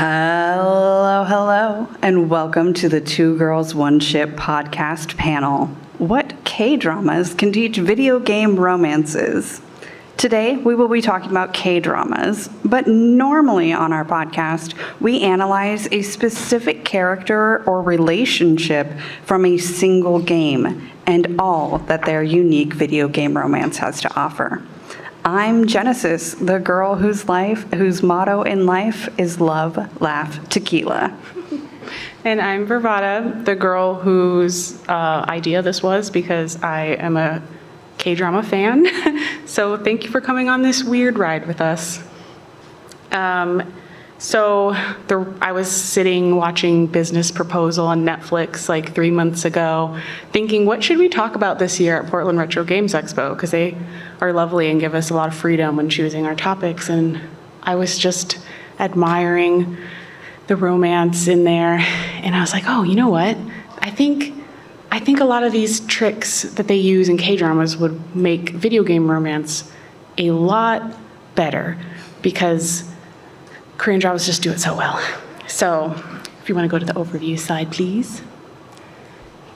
Hello, and welcome to the Two Girls, One Ship podcast panel. What K-dramas can teach video game romances? Today, we will be talking about K-dramas, but normally on our podcast, we analyze a specific character or relationship from a single game and all that their unique video game romance has to offer. I'm Genesis, the girl whose motto in life is love, laugh, tequila. And I'm Vervada, the girl whose idea this was because I am a K-drama fan. So thank you for coming on this weird ride with us. I was sitting watching Business Proposal on Netflix like 3 months ago, thinking, what should we talk about this year at Portland Retro Games Expo? Because they are lovely and give us a lot of freedom when choosing our topics. And I was just admiring the romance in there. And I was like, oh, you know what? I think a lot of these tricks that they use in K-dramas would make video game romance a lot better because Korean dramas just do it so well. So if you want to go to the overview slide, please.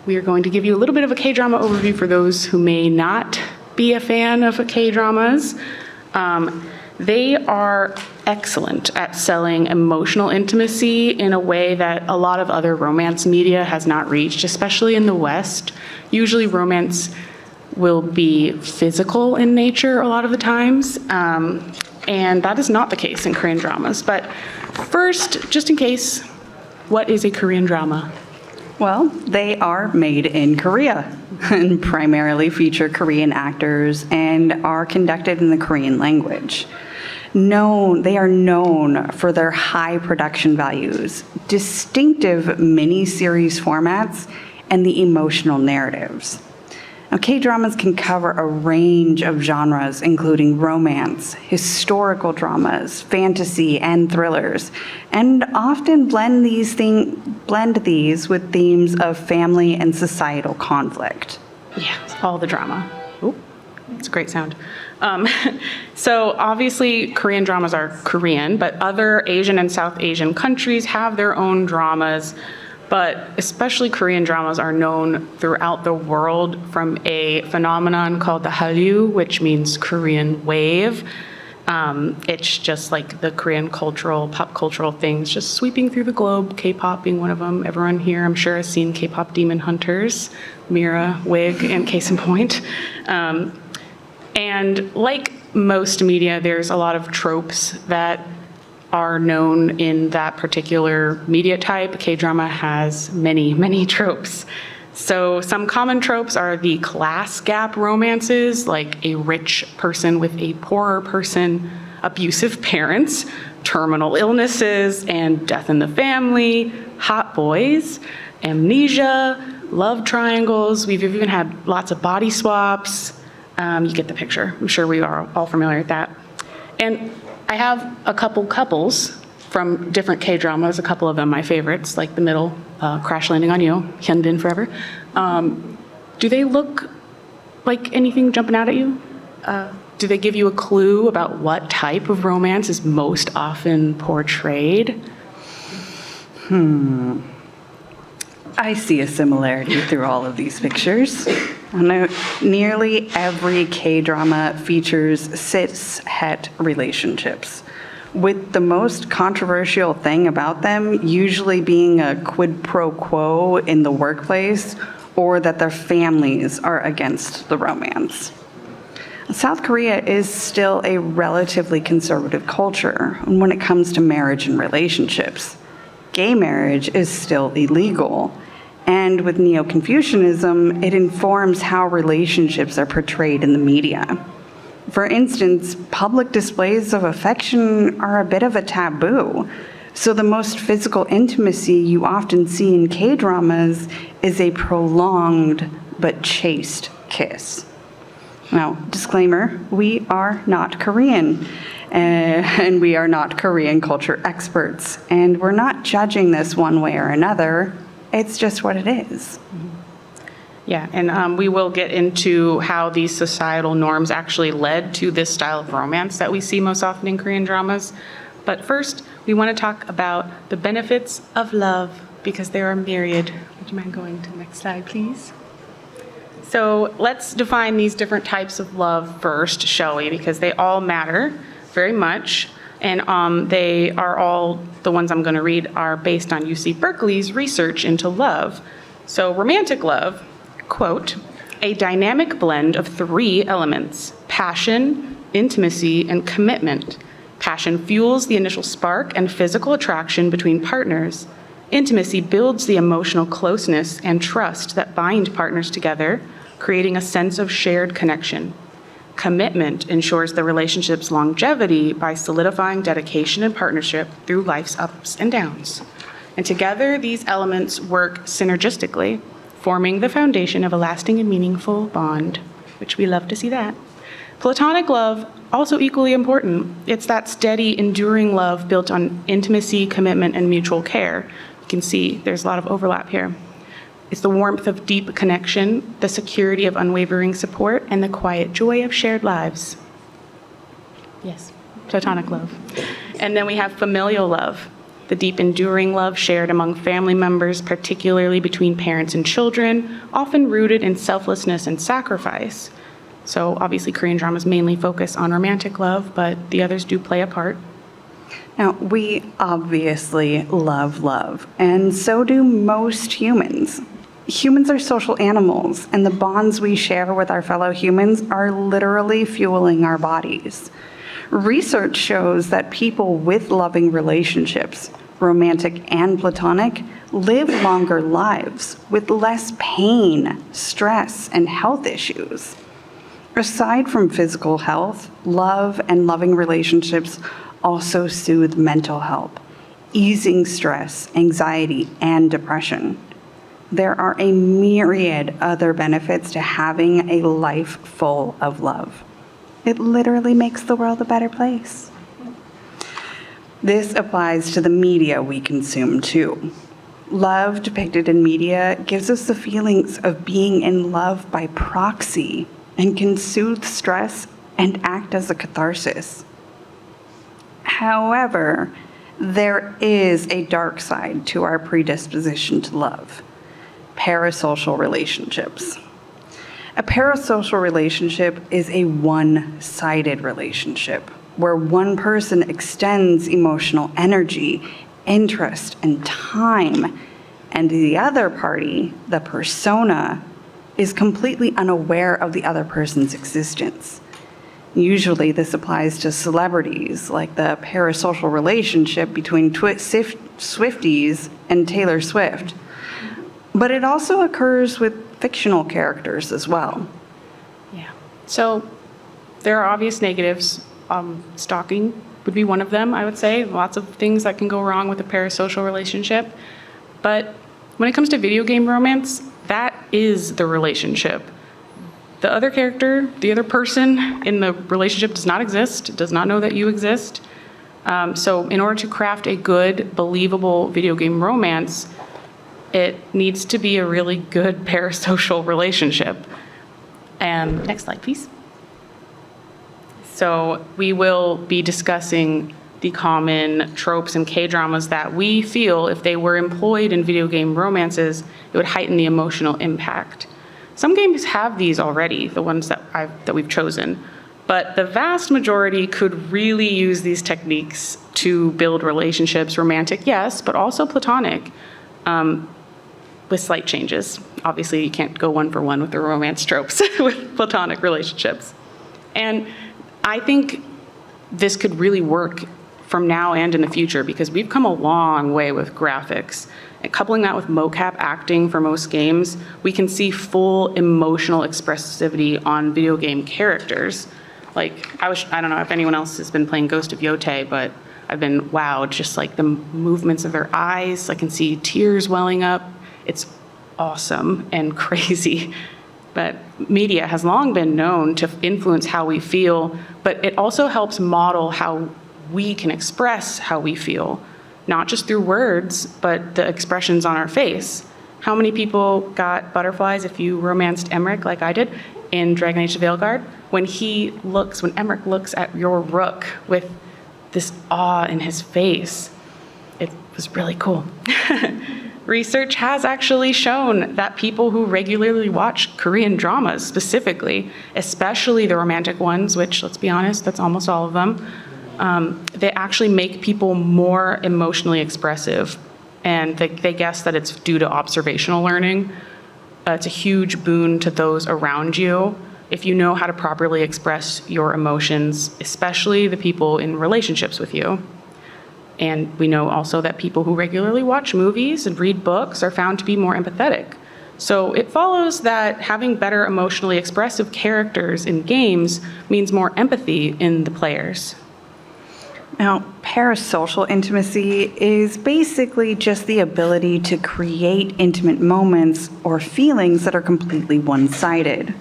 We are going to give you a little bit of a K-drama overview for those who may not be a fan of K-dramas. They are excellent at selling emotional intimacy in a way that a lot of other romance media has not reached, especially in the West. Usually romance will be physical in nature a lot of the times, and that is not the case in Korean dramas. But first, just in case, what is a Korean drama? Well, they are made in Korea and primarily feature Korean actors and are conducted in the Korean language. They are known for their high production values, distinctive mini-series formats, and the emotional narratives. Now, K-dramas can cover a range of genres, including romance, historical dramas, fantasy, and thrillers, and often blend these with themes of family and societal conflict. Yeah, all the drama. Ooh, that's a great sound. So obviously Korean dramas are Korean, but other Asian and South Asian countries have their own dramas, but especially Korean dramas are known throughout the world from a phenomenon called the Hallyu, which means Korean wave. It's just like the Korean pop cultural things just sweeping through the globe, K-pop being one of them. Everyone here, I'm sure, has seen K-pop Demon Hunters, Mira, Wig, and case in point. And like most media, there's a lot of tropes that are known in that particular media type. K-drama has many, many tropes. So some common tropes are the class gap romances, like a rich person with a poorer person, abusive parents, terminal illnesses and death in the family, hot boys, amnesia, love triangles. We've even had lots of body swaps. You get the picture. I'm sure we are all familiar with that. And I have a couple couples from different K-dramas, a couple of them my favorites, like the middle, Crash Landing on You, Hyundin Forever. Do they look like anything jumping out at you? Do they give you a clue about what type of romance is most often portrayed? I see a similarity through all of these pictures. I know nearly every K-drama features cis-het relationships, with the most controversial thing about them usually being a quid pro quo in the workplace or that their families are against the romance. South Korea is still a relatively conservative culture when it comes to marriage and relationships. Gay marriage is still illegal. And with Neo-Confucianism, it informs how relationships are portrayed in the media. For instance, public displays of affection are a bit of a taboo. So the most physical intimacy you often see in K-dramas is a prolonged but chaste kiss. Now, disclaimer, we are not Korean, and we are not Korean culture experts, and we're not judging this one way or another. It's just what it is. Yeah, and we will get into how these societal norms actually led to this style of romance that we see most often in Korean dramas. But first, we want to talk about the benefits of love because there are myriad. Would you mind going to the next slide, please? So let's define these different types of love first, shall we? Because they all matter very much. And they are all, the ones I'm going to read are based on UC Berkeley's research into love. So romantic love, quote, a dynamic blend of three elements: passion, intimacy, and commitment. Passion fuels the initial spark and physical attraction between partners. Intimacy builds the emotional closeness and trust that bind partners together, creating a sense of shared connection. Commitment ensures the relationship's longevity by solidifying dedication and partnership through life's ups and downs. And together, these elements work synergistically, forming the foundation of a lasting and meaningful bond, which we love to see that. Platonic love, also equally important. It's that steady, enduring love built on intimacy, commitment, and mutual care. You can see there's a lot of overlap here. It's the warmth of deep connection, the security of unwavering support, and the quiet joy of shared lives. Yes, platonic love. And then we have familial love, the deep, enduring love shared among family members, particularly between parents and children, often rooted in selflessness and sacrifice. So obviously Korean dramas mainly focus on romantic love, but the others do play a part. Now, we obviously love love, and so do most humans. Humans are social animals, and the bonds we share with our fellow humans are literally fueling our bodies. Research shows that people with loving relationships, romantic and platonic, live longer lives with less pain, stress, and health issues. Aside from physical health, love and loving relationships also soothe mental health, easing stress, anxiety, and depression. There are a myriad other benefits to having a life full of love. It literally makes the world a better place. This applies to the media we consume too. Love depicted in media gives us the feelings of being in love by proxy and can soothe stress and act as a catharsis. However, there is a dark side to our predisposition to love: parasocial relationships. A parasocial relationship is a one-sided relationship where one person extends emotional energy, interest, and time, and the other party, the persona, is completely unaware of the other person's existence. Usually this applies to celebrities, like the parasocial relationship between Swifties and Taylor Swift. But it also occurs with fictional characters as well. Yeah. So there are obvious negatives. Stalking would be one of them, I would say. Lots of things that can go wrong with a parasocial relationship. But when it comes to video game romance, that is the relationship. The other character, the other person in the relationship does not exist, does not know that you exist. So in order to craft a good, believable video game romance, it needs to be a really good parasocial relationship. And next slide, please. So we will be discussing the common tropes in K-dramas that we feel, if they were employed in video game romances, it would heighten the emotional impact. Some games have these already, the ones that we've chosen, but the vast majority could really use these techniques to build relationships, romantic, yes, but also platonic, with slight changes. Obviously, you can't go one for one with the romance tropes with platonic relationships. And I think this could really work from now and in the future because we've come a long way with graphics. And coupling that with mocap acting for most games, we can see full emotional expressivity on video game characters. Like, I don't know if anyone else has been playing Ghost of Yotei, but I've been wowed, just like the movements of their eyes. I can see tears welling up. It's awesome and crazy. But media has long been known to influence how we feel, but it also helps model how we can express how we feel, not just through words, but the expressions on our face. How many people got butterflies if you romanced Emmerich like I did in Dragon Age of Veilguard? When Emmerich looks at your rook with this awe in his face. It was really cool. Research has actually shown that people who regularly watch Korean dramas specifically, especially the romantic ones, which, let's be honest, that's almost all of them, they actually make people more emotionally expressive. And they guess that it's due to observational learning. It's a huge boon to those around you if you know how to properly express your emotions, especially the people in relationships with you. And we know also that people who regularly watch movies and read books are found to be more empathetic. So it follows that having better emotionally expressive characters in games means more empathy in the players. Now, parasocial intimacy is basically just the ability to create intimate moments or feelings that are completely one-sided.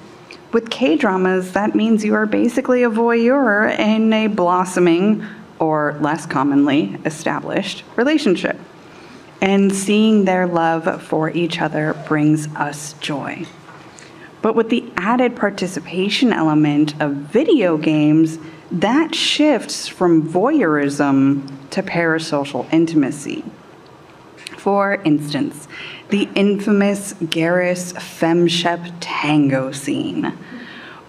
With K-dramas, that means you are basically a voyeur in a blossoming, or less commonly, established relationship. And seeing their love for each other brings us joy. But with the added participation element of video games, that shifts from voyeurism to parasocial intimacy. For instance, the infamous Garrus FemShep tango scene.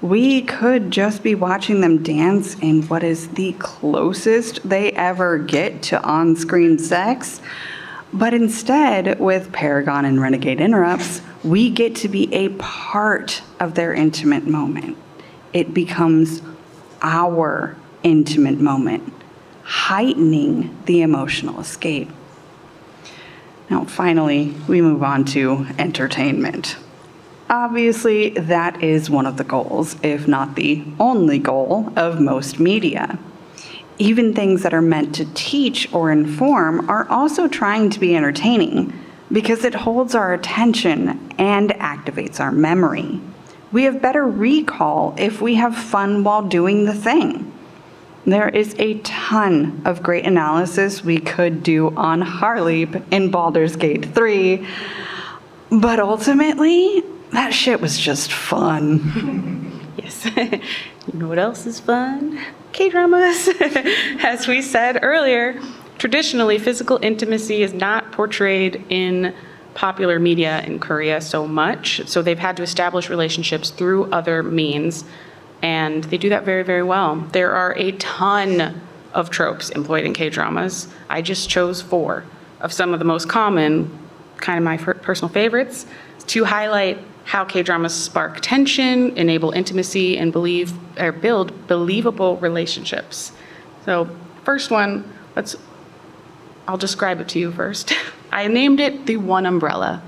We could just be watching them dance in what is the closest they ever get to on-screen sex, but instead, with Paragon and Renegade Interrupts, we get to be a part of their intimate moment. It becomes our intimate moment, heightening the emotional escape. Now, finally, we move on to entertainment. Obviously, that is one of the goals, if not the only goal, of most media. Even things that are meant to teach or inform are also trying to be entertaining because it holds our attention and activates our memory. We have better recall if we have fun while doing the thing. There is a ton of great analysis we could do on Harleap in Baldur's Gate 3, but ultimately, that shit was just fun. Yes. You know what else is fun? K-dramas. As we said earlier, traditionally, physical intimacy is not portrayed in popular media in Korea so much, so they've had to establish relationships through other means, and they do that very, very well. There are a ton of tropes employed in K-dramas. I just chose 4 of some of the most common, kind of my personal favorites, to highlight how K-dramas spark tension, enable intimacy, and build believable relationships. So first one, I'll describe it to you first. I named it the one umbrella.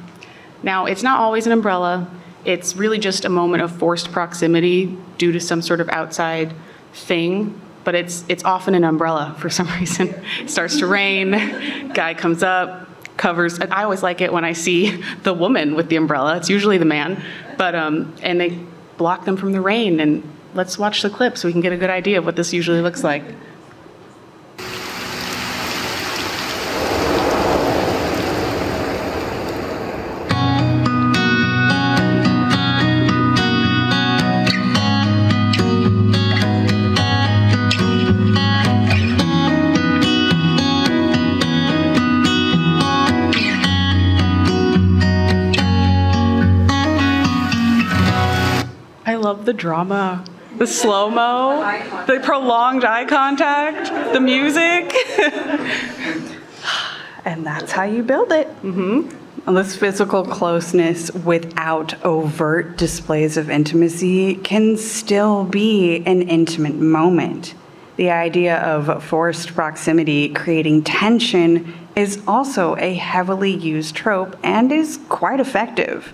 Now, it's not always an umbrella. It's really just a moment of forced proximity due to some sort of outside thing, but it's often an umbrella for some reason. It starts to rain, guy comes up, covers. I always like it when I see the woman with the umbrella. It's usually the man, but and they block them from the rain. And let's watch the clip so we can get a good idea of what this usually looks like. I love the drama, the slow-mo, the prolonged eye contact, the music. And that's how you build it. This physical closeness without overt displays of intimacy can still be an intimate moment. The idea of forced proximity creating tension is also a heavily used trope and is quite effective.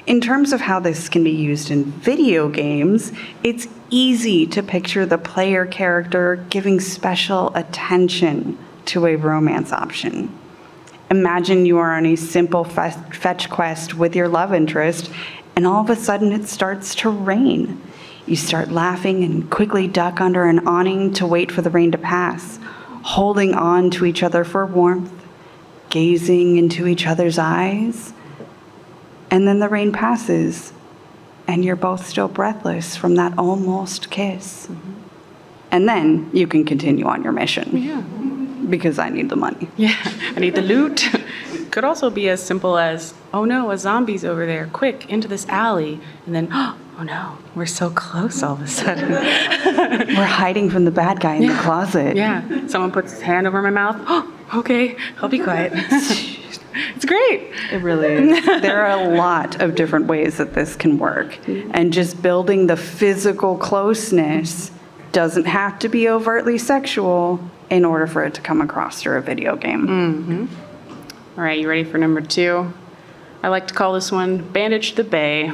In terms of how this can be used in video games, it's easy to picture the player character giving special attention to a romance option. Imagine you are on a simple fetch quest with your love interest, and all of a sudden it starts to rain. You start laughing and quickly duck under an awning to wait for the rain to pass, holding on to each other for warmth, gazing into each other's eyes. And then the rain passes, and you're both still breathless from that almost kiss. And then you can continue on your mission. Yeah. Because I need the money. Yeah, I need the loot. Could also be as simple as, oh no, a zombie's over there, quick, into this alley. And then, oh no, we're so close all of a sudden. We're hiding from the bad guy in the closet. Yeah, someone puts his hand over my mouth. Oh, okay, I'll be quiet. It's great. It really is. There are a lot of different ways that this can work. And just building the physical closeness doesn't have to be overtly sexual in order for it to come across through a video game. All right, you ready for number 2? I like to call this one Bandage the Bay.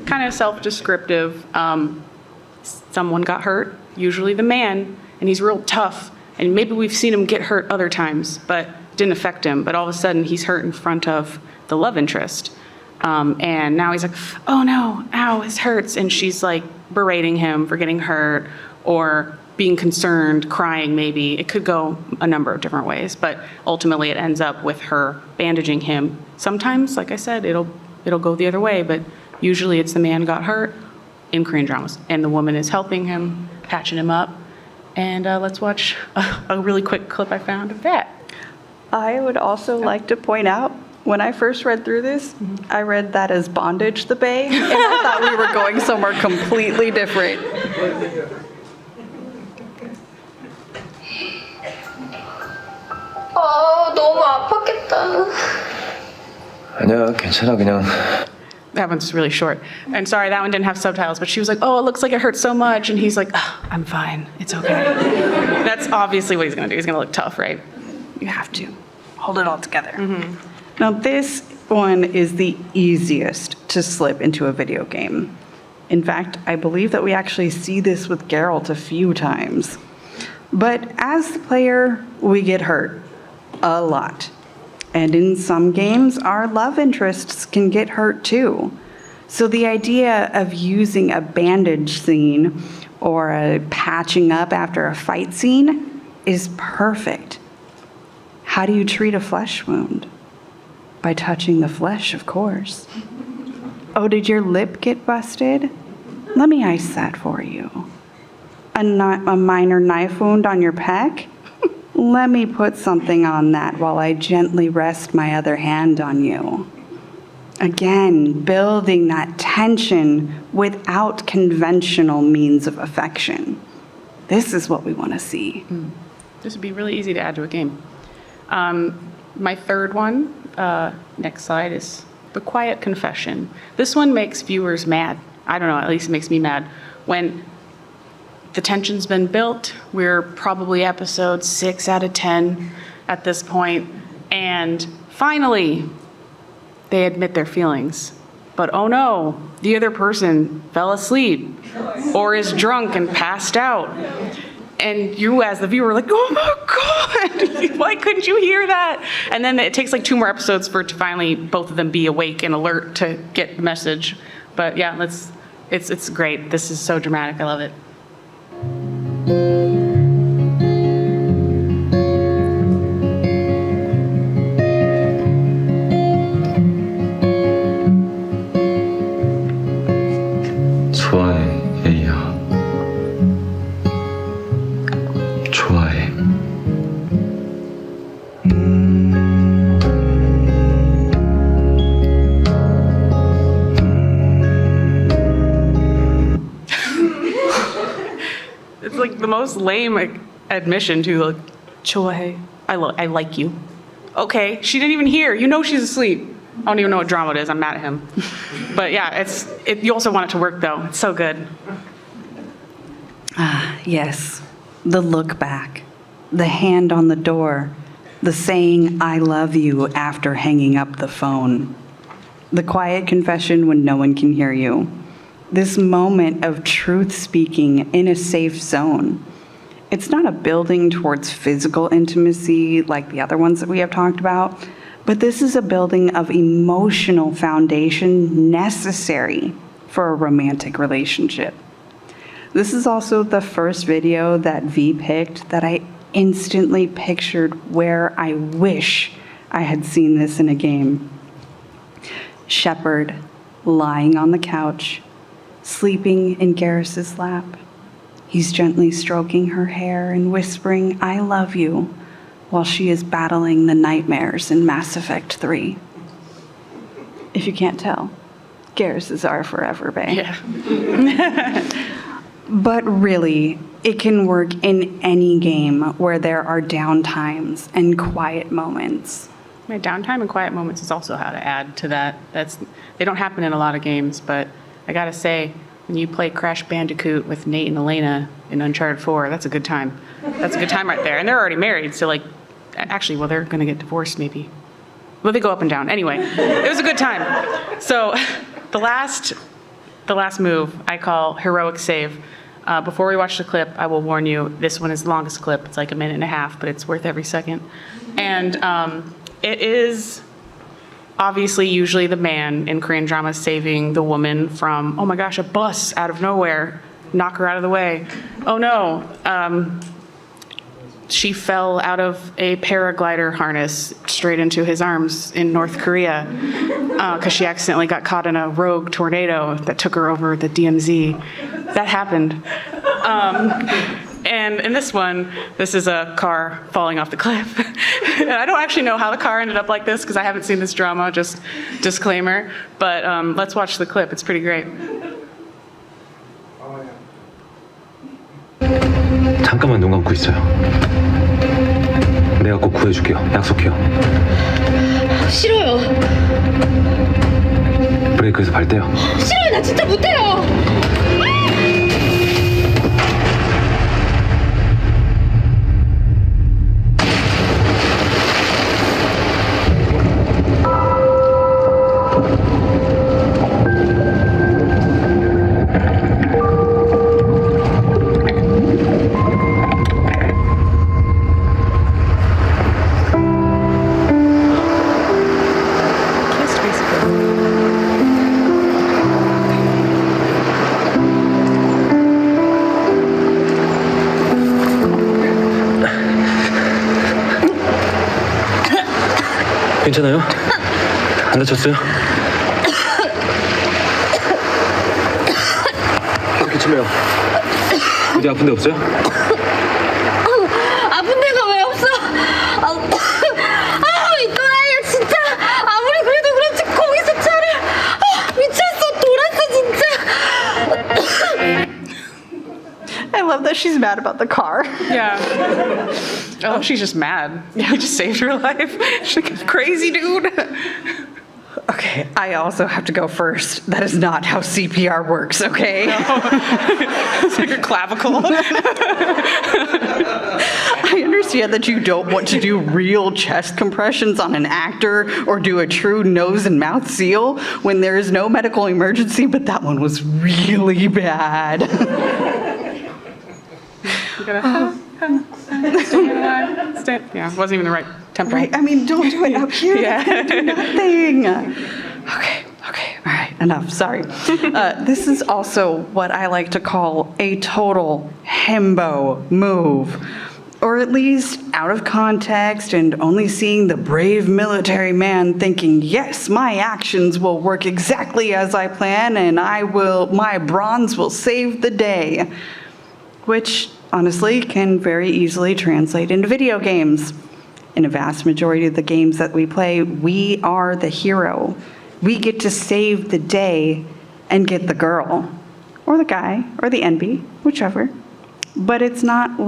Kind of self-descriptive. Someone got hurt, usually the man, and he's real tough. And maybe we've seen him get hurt other times, but it didn't affect him. But all of a sudden, he's hurt in front of the love interest. And now he's like, oh no, ow, this hurts. And she's like berating him for getting hurt or being concerned, crying maybe. It could go a number of different ways, but ultimately it ends up with her bandaging him. Sometimes, like I said, it'll go the other way, but usually it's the man got hurt in Korean dramas, and the woman is helping him, patching him up. And let's watch a really quick clip I found of that. I would also like to point out, when I first read through this, I read that as Bondage the Bay, and I thought we were going somewhere completely different. 너무 아팠겠다. 아니야, 괜찮아, 그냥. That one's really short. And sorry, that one didn't have subtitles, but she was like, oh, it looks like it hurts so much. And he's like, oh, I'm fine. It's okay. That's obviously what he's going to do. He's going to look tough, right? You have to hold it all together. Now, this one is the easiest to slip into a video game. In fact, I believe that we actually see this with Geralt a few times. But as the player, we get hurt a lot. And in some games, our love interests can get hurt too. So the idea of using a bandage scene or a patching up after a fight scene is perfect. How do you treat a flesh wound? By touching the flesh, of course. Oh, did your lip get busted? Let me ice that for you. A minor knife wound on your pec? Let me put something on that while I gently rest my other hand on you. Again, building that tension without conventional means of affection. This is what we want to see. This would be really easy to add to a game. My third one, next slide, is The Quiet Confession. This one makes viewers mad. I don't know, at least it makes me mad. When the tension's been built, we're probably episode 6 out of 10 at this point, and finally, they admit their feelings. But oh no, the other person fell asleep or is drunk and passed out. And you as the viewer are like, oh my God, why couldn't you hear that? And then it takes like 2 more episodes for it to finally both of them be awake and alert to get the message. But yeah, it's great. This is so dramatic. I love it. 좋아해, A야. 좋아해. It's like the most lame admission to like, 좋아해. I like you. Okay, she didn't even hear. You know she's asleep. I don't even know what drama it is. I'm mad at him. But yeah, you also want it to work though. It's so good. Ah, yes. The look back, the hand on the door, the saying, I love you after hanging up the phone, the quiet confession when no one can hear you, this moment of truth speaking in a safe zone. It's not a building towards physical intimacy like the other ones that we have talked about, but this is a building of emotional foundation necessary for a romantic relationship. This is also the first video that V picked that I instantly pictured where I wish I had seen this in a game. Shepard lying on the couch, sleeping in Garrus's lap. He's gently stroking her hair and whispering, "I love you," while she is battling the nightmares in Mass Effect 3. If you can't tell, Garrus is our forever bae. Yeah. But really, it can work in any game where there are downtimes and quiet moments. My downtime and quiet moments is also how to add to that. They don't happen in a lot of games, but I gotta say, when you play Crash Bandicoot with Nate and Elena in Uncharted 4, that's a good time. That's a good time right there. And they're already married, so like, actually, well, they're gonna get divorced maybe. Well, they go up and down. Anyway, it was a good time. So the last move I call heroic save. Before we watch the clip, I will warn you, this one is the longest clip. It's like a minute and a half, but it's worth every second. And it is obviously usually the man in Korean drama saving the woman from, oh my gosh, a bus out of nowhere, knock her out of the way. Oh no, she fell out of a paraglider harness straight into his arms in North Korea because she accidentally got caught in a rogue tornado that took her over the DMZ. That happened. And in this one, this is a car falling off the cliff. And I don't actually know how the car ended up like this because I haven't seen this drama, just disclaimer. But let's watch the clip. It's pretty great. 잠깐만 눈 감고 있어요. 내가 꼭 구해줄게요. 약속해요. 싫어요. 브레이크에서 발 떼요. 싫어요. 나 진짜 못해요. Kissed, basically. 괜찮아요? 안 다쳤어요? 이렇게 치매요. 어디 아픈 데 없어요? 아픈 데가 왜 없어? 이 또라이야 진짜. 아무리 그래도 그렇지 거기서 차를. 미쳤어. 돌았어 진짜. I love that she's mad about the car. Yeah. Oh, she's just mad. He just saved her life. She's like, crazy dude. Okay, I also have to go first. That is not how CPR works, okay? It's like your clavicle. I understand that you don't want to do real chest compressions on an actor or do a true nose and mouth seal when there is no medical emergency, but that one was really bad. You gotta stay alive. Yeah, it wasn't even the right tempo. Right? I mean, don't do it up here. Yeah. That's gonna do nothing. Okay, all right, enough. Sorry. This is also what I like to call a total himbo move. Or at least out of context and only seeing the brave military man thinking, yes, my actions will work exactly as I plan and my bronze will save the day. Which, honestly, can very easily translate into video games. In a vast majority of the games that we play, we are the hero. We get to save the day and get the girl, or the guy, or the NB, whichever. But it's not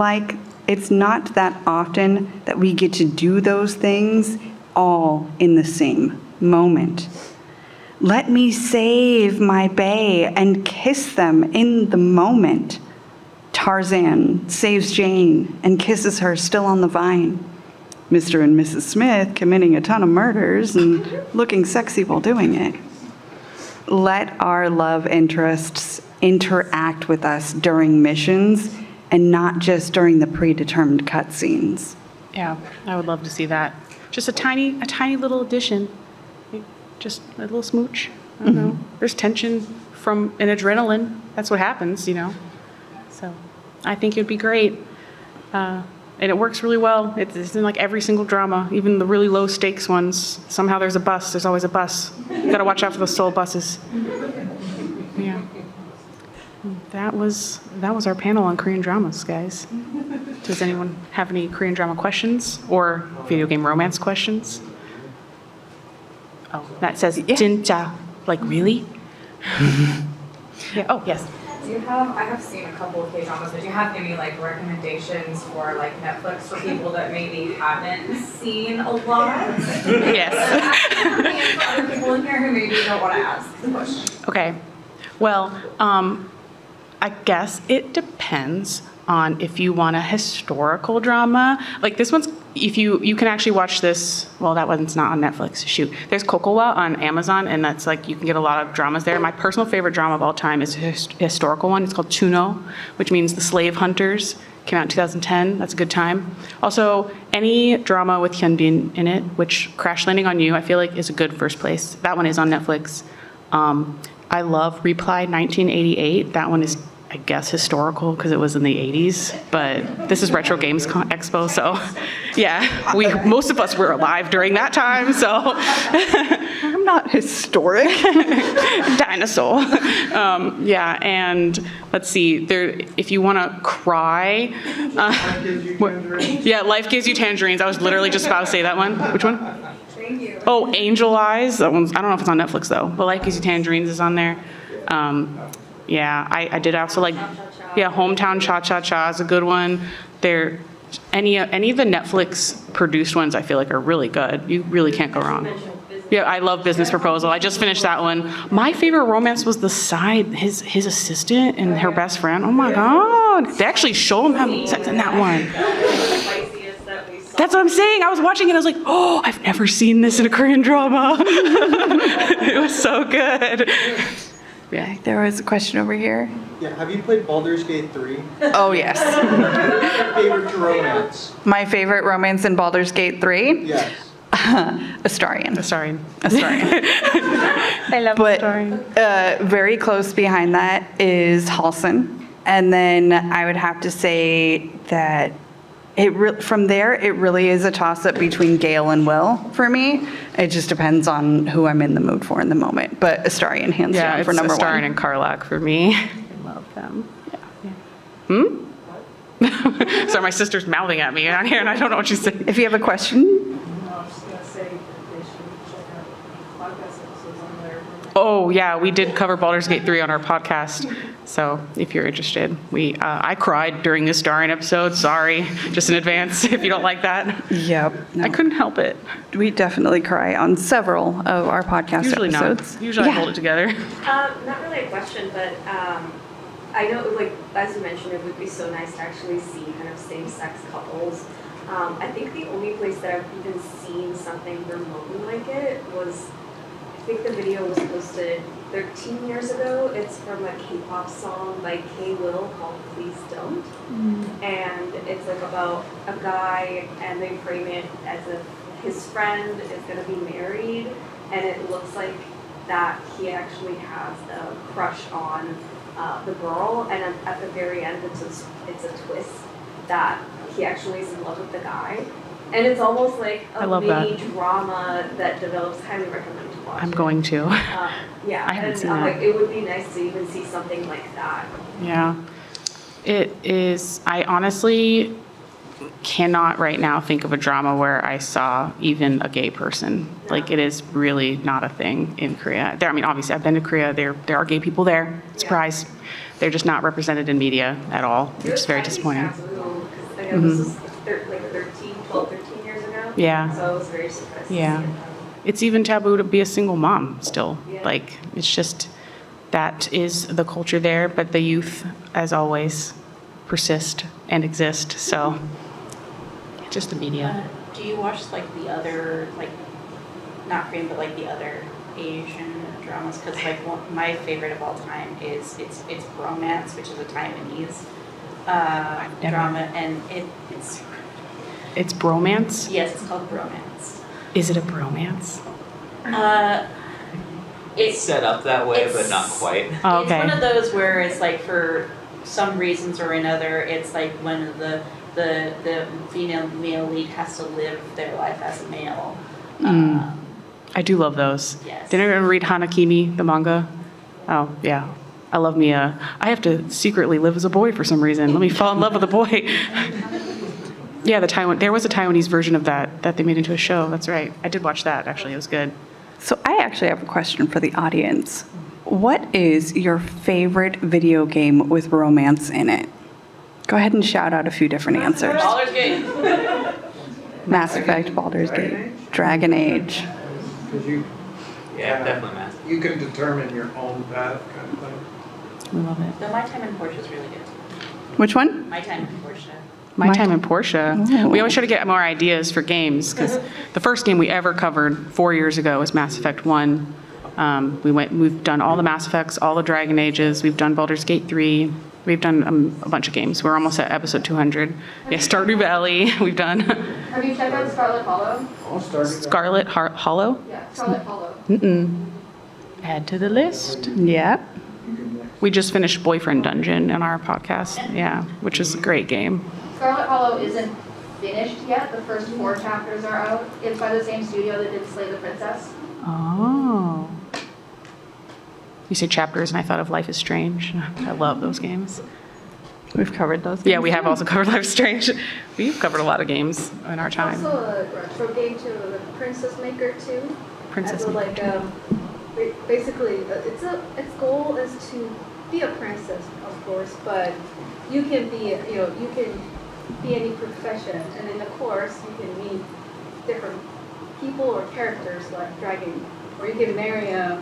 that often that we get to do those things all in the same moment. Let me save my bae and kiss them in the moment. Tarzan saves Jane and kisses her still on the vine. Mr. and Mrs. Smith committing a ton of murders and looking sexy while doing it. Let our love interests interact with us during missions and not just during the predetermined cutscenes. Yeah, I would love to see that. Just a tiny little addition. Just a little smooch. I don't know. There's tension from an adrenaline. That's what happens, you know. So I think it would be great. And it works really well. It's in like every single drama, even the really low stakes ones. Somehow there's a bus. There's always a bus. You gotta watch out for those soul buses. Yeah. that was our panel on Korean dramas, guys. Does anyone have any Korean drama questions or video game romance questions? Oh, that says 진짜, like really? Yeah. Oh, yes. I have seen a couple of K-dramas, but do you have any like recommendations for like Netflix for people that maybe haven't seen a lot? Yes. And for other people in here who maybe don't want to ask the question. Okay. Well, I guess it depends on if you want a historical drama. Like this one's, if you can actually watch this, well, that one's not on Netflix, shoot. There's Kokowa on Amazon, and that's like, you can get a lot of dramas there. My personal favorite drama of all time is a historical one. It's called Chuno, which means The Slave Hunters. Came out in 2010. That's a good time. Also, any drama with Hyunbin in it, which Crash Landing on You, I feel like is a good first place. That one is on Netflix. I love Reply 1988. That one is, I guess, historical because it was in the 80s, but this is Retro Games Expo, so yeah, most of us were alive during that time, so I'm not historic. dinosaur. Yeah, and let's see, if you want to cry, yeah, Life Gives You Tangerines. I was literally just about to say that one. Which one? Thank you. Oh, Angel Eyes. That one's, I don't know if it's on Netflix though, but Life Gives You Tangerines is on there. Yeah, I did also like, yeah, Hometown Cha-Cha-Cha is a good one. Any of the Netflix produced ones I feel like are really good. You really can't go wrong. Yeah, I love Business Proposal. I just finished that one. My favorite romance was his assistant and her best friend. Oh my God. They actually show him having sex in that one. That's what I'm saying. I was watching it, I was like, oh, I've never seen this in a Korean drama. It was so good. Yeah, there was a question over here. Yeah, have you played Baldur's Gate 3? Oh, yes. Favorite romance? My favorite romance in Baldur's Gate 3? Yes. Astarion. Sorry. Astarion. I love But Astarion. very close behind that is Halson. And then I would have to say that from there, it really is a toss-up between Gale and Will for me. It just depends on who I'm in the mood for in the moment. But Astarion, hands Yeah, down, it's for number Astarion one. and Karlak for me. I love them. Yeah. So my sister's mouthing at me on here, and I don't know what she's saying. If you have a question, Oh, yeah, we did cover Baldur's Gate 3 on our podcast. So if you're interested, I cried during this Astarion episode. Sorry, just in advance if you don't like that. yep. No. I couldn't help it. We definitely cry on several of our podcast Usually episodes. not. Usually I hold it together. Not really a question, but I know, like, as you mentioned, it would be so nice to actually see kind of same-sex couples. I think the only place that I've even seen something remotely like it was, I think the video was posted 13 years ago. It's from a K-pop song by K-Will called Please Don't. And it's like about a guy, and they frame it as if his friend is going to be married, and it looks like that he actually has a crush on the girl, and at the very end it's a twist that he actually is in love with the guy. And it's almost like I a love mini that. drama that develops. Highly recommend to watch. I'm going to. Yeah, I haven't and seen I'm that. like, it would be nice to even see something like that. Yeah. It is, I honestly cannot right now think of a drama where I saw even a gay person. Like, it is really not a thing in Korea. I mean, obviously, I've been to Korea. There are gay people there. Surprise. They're just not represented in media at all, which is very disappointing. I know this was like 12, 13 years ago. Yeah. So I was very surprised. Yeah. To see it. It's even taboo to be a single mom still. Yeah. Like, it's just, that is the culture there, but the youth, as always, persist and exist, so just the media. Do you watch like the other, like, not Korean, but like the other Asian dramas? Because like my favorite of all time is it's Bromance, which is a Taiwanese never- drama, and It's bromance? yes, it's called Bromance. Is it a bromance? It's set up that way, but it's- not quite. Oh, It's okay. one of those where it's like for some reasons or another, it's like one of the female male lead has to live their life as a male. I do love those. Yes. Did anyone read Hanakimi, the manga? Oh, yeah. I love me I have to secretly live as a boy for some reason. Let me fall in love with a boy. Yeah, there was a Taiwanese version of that they made into a show. That's right. I did watch that, actually. It was good. So I actually have a question for the audience. What is your favorite video game with romance in it? Go ahead and shout out a few different answers. Baldur's Gate. Mass Effect, Baldur's Gate, Dragon Age. Because you, Yeah, definitely Mass. you can determine your own path kind of thing. We love it. The My Time in Porsche is really good. Which one? My Time in Porsche. My Time in Portia. Ooh. We always try to get more ideas for games because the first game we ever covered 4 years ago was Mass Effect 1. We've done all the Mass Effects, all the Dragon Ages. We've done Baldur's Gate 3. We've done a bunch of games. We're almost at episode 200. Yeah, Stardew Valley. We've done Have you checked out Scarlet Hollow? All started. Scarlet Hollow. Yeah, Scarlet Hollow. Add to the list. Yeah. We just finished Boyfriend Dungeon in our podcast. Yeah, which is a great game. Scarlet Hollow isn't finished yet. The first 4 chapters are out. It's by the same studio that did Slay the Princess. Oh. You say chapters, and I thought of Life is Strange. I love those games. We've covered those. Yeah, we have also covered Life is Strange. We've covered a lot of games in our time. Also a retro game too, the Princess Maker 2. Princess As a, Maker basically, its goal is to be a princess, of course, but you can be, you can be any profession, and in the course you can meet different people or characters like dragon, or you can marry a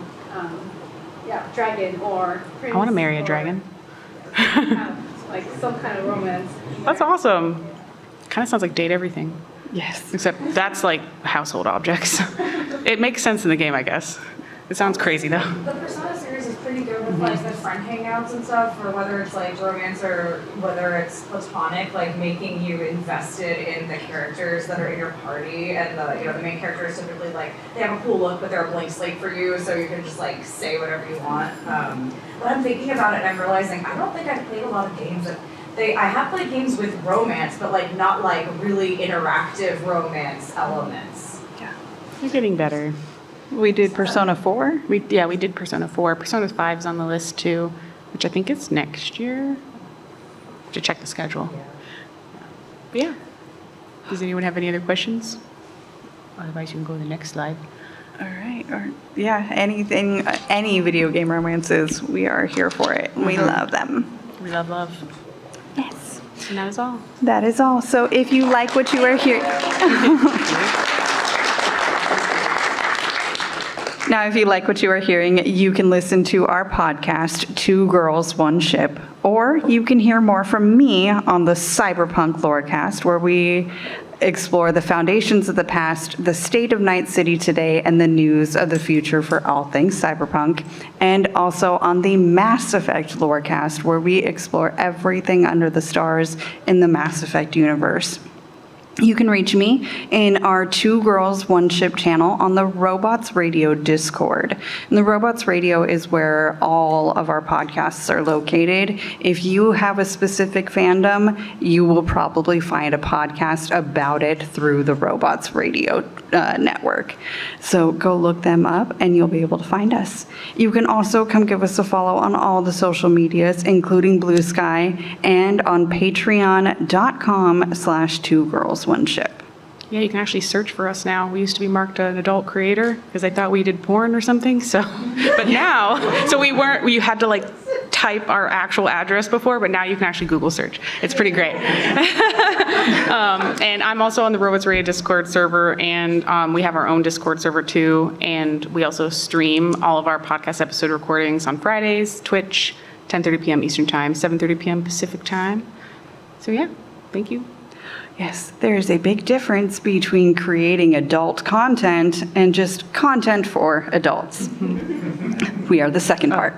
dragon or prince. I want to marry a or, dragon. like some kind of romance. That's awesome. Kind of sounds like Date Everything. Yes. Except that's like household objects. It makes sense in the game, I guess. It sounds crazy though. The Persona series is pretty good with like the friend hangouts and stuff, or whether it's like romance or whether it's platonic, like making you invested in the characters that are in your party. And the main character is typically like they have a cool look, but they're a blank slate for you, so you can just like say whatever you want. But I'm thinking about it and I'm realizing I don't think I've played a lot of games that I have played games with romance, but like not like really interactive romance elements. Yeah. You're getting better. We did Persona 4. We did Persona 4. Persona 5 is on the list too, which I think is next year. To check the schedule. But yeah. Does anyone have any other questions? Otherwise, you can go to the next slide. All right. Anything, any video game romances, we are here for it. We love them. We love love. Yes. And that is all. That is all. So if you like what you are hearing. Now, if you like what you are hearing, you can listen to our podcast, Two Girls, One Ship, or you can hear more from me on the Cyberpunk Lorecast, where we explore the foundations of the past, the state of Night City today, and the news of the future for all things cyberpunk, and also on the Mass Effect Lorecast, where we explore everything under the stars in the Mass Effect universe. You can reach me in our Two Girls, One Ship channel on the Robots Radio Discord. And the Robots Radio is where all of our podcasts are located. If you have a specific fandom, you will probably find a podcast about it through the Robots Radio network. So go look them up and you'll be able to find us. You can also come give us a follow on all the social medias, including Blue Sky, and on patreon.com/2girls1ship. Yeah, you can actually search for us now. We used to be marked an adult creator because I thought we did porn or something. So, but now, so we weren't. We had to like type our actual address before, but now you can actually Google search. It's pretty great. And I'm also on the Robots Radio Discord server, and we have our own Discord server too. And we also stream all of our podcast episode recordings on Fridays, Twitch, 10:30 p.m. Eastern Time, 7:30 p.m. Pacific Time. So yeah, thank you. Yes, there is a big difference between creating adult content and just content for adults. We are the second part.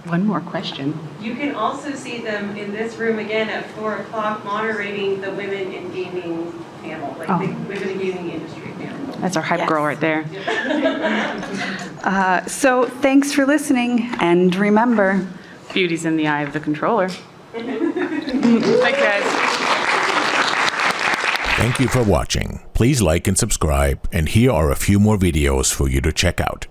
One more question. You can also see them in this room again at 4 o'clock moderating the Women in Gaming panel, like the Women in Gaming Industry panel. That's our hype girl right there. So thanks for listening, and remember, beauty's in the eye of the controller. Thanks, guys. Thank you for watching. Please like and subscribe, and here are a few more videos for you to check out.